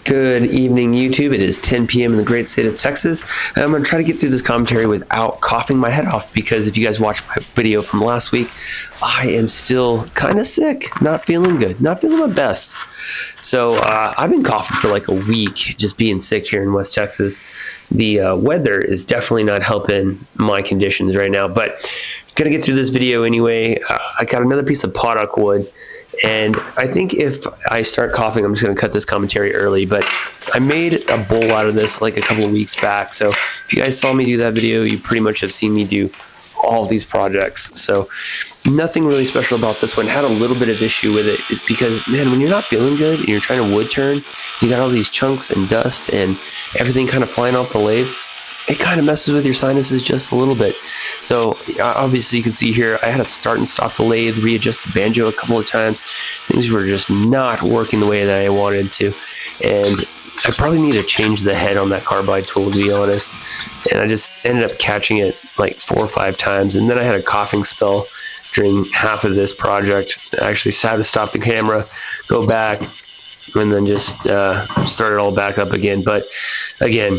Good evening, YouTube. It is 10 p.m. in the great state of Texas, and I'm going to try to get through this commentary without coughing my head off, because if you guys watched my video from last week, I am still kind of sick, not feeling good, not feeling my best. So I've been coughing for like a week, just being sick here in West Texas. The weather is definitely not helping my conditions right now, but going to get through this video anyway. I got another piece of podock wood. And I think if I start coughing, I'm just going to cut this commentary early. But I made a bowl out of this like a couple of weeks back. So if you guys saw me do that video, you pretty much have seen me do all of these projects. So nothing really special about this one. Had a little bit of issue with it because, man, when you're not feeling good and you're trying to wood turn, you got all these chunks and dust and everything kind of flying off the lathe. It kind of messes with your sinuses just a little bit. So obviously you can see here, I had to start and stop the lathe, readjust the banjo a couple of times. Things were just not working the way that I wanted to. And I probably need to change the head on that carbide tool, to be honest. And I just ended up catching it like 4 or 5 times. And then I had a coughing spell during half of this project. I actually had to stop the camera, go back, and then just start it all back up again. But again,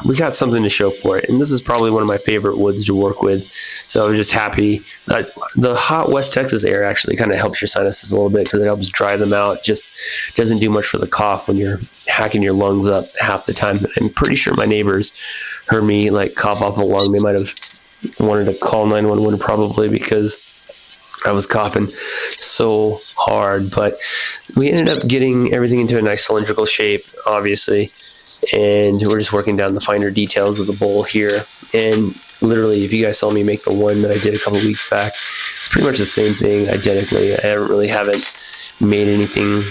we got something to show for it. And this is probably one of my favorite woods to work with. So I'm just happy that the hot West Texas air actually kind of helps your sinuses a little bit, because it helps dry them out. Just doesn't do much for the cough when you're hacking your lungs up half the time. I'm pretty sure my neighbors heard me like cough off a lung. They might have wanted to call 911 probably, because I was coughing so hard. But we ended up getting everything into a nice cylindrical shape, obviously, and we're just working down the finer details of the bowl here. And literally, if you guys saw me make the one that I did a couple weeks back, it's pretty much the same thing identically. I haven't made anything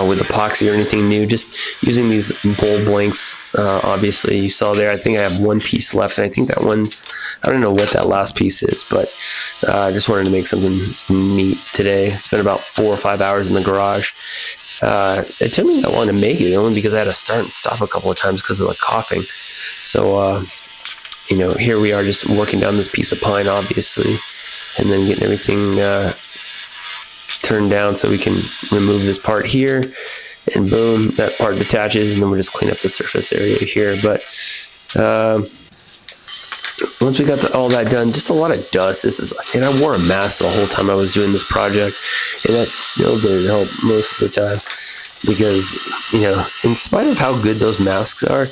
with epoxy or anything new, just using these bowl blanks. Obviously you saw there, I think I have one piece left, and I think that one's, I don't know what that last piece is, but I just wanted to make something neat today. Spent about 4 or 5 hours in the garage. It took me that long to make it, only because I had to start and stop a couple of times because of the coughing. So here we are, just working down this piece of pine, obviously, and then getting everything turned down so we can remove this part here, and boom, that part detaches, and then we'll just clean up the surface area here. But once we got all that done, just a lot of dust. And I wore a mask the whole time I was doing this project, and that still didn't help most of the time, because in spite of how good those masks are,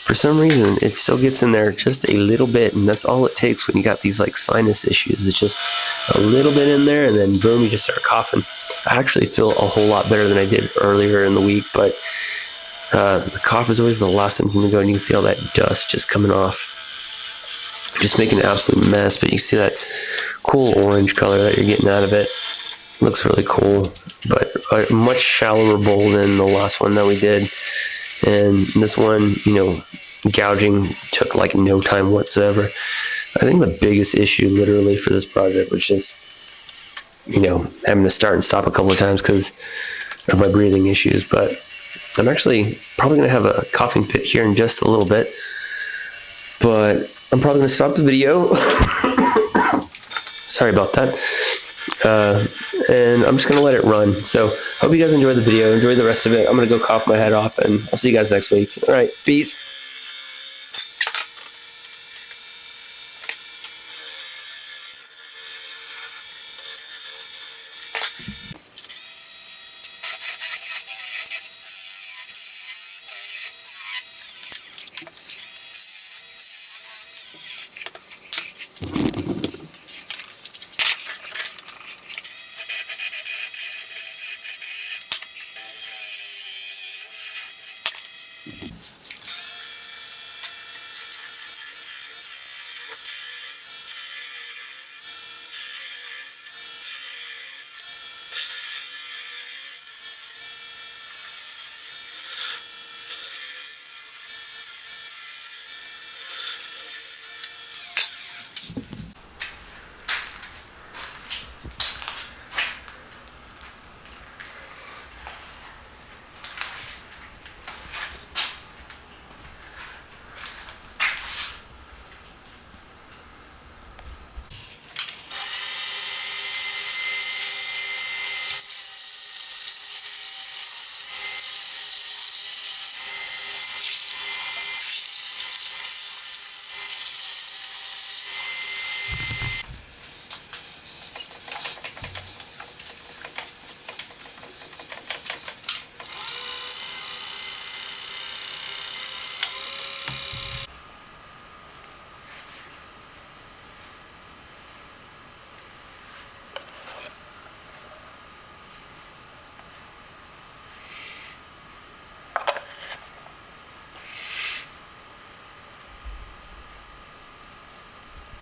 for some reason it still gets in there just a little bit. And that's all it takes when you got these like sinus issues. It's just a little bit in there, and then boom, you just start coughing. I actually feel a whole lot better than I did earlier in the week, but the cough is always the last symptom to go. And you can see all that dust just coming off, just making an absolute mess. But you see that cool orange color that you're getting out of it. Looks really cool, but a much shallower bowl than the last one that we did. And this one, gouging took like no time whatsoever. I think the biggest issue literally for this project was just, having to start and stop a couple of times because of my breathing issues. But I'm actually probably going to have a coughing fit here in just a little bit. But I'm probably going to stop the video. Sorry about that. And I'm just going to let it run. So hope you guys enjoyed the video. Enjoy the rest of it. I'm going to go cough my head off, and I'll see you guys next week. All right. Peace.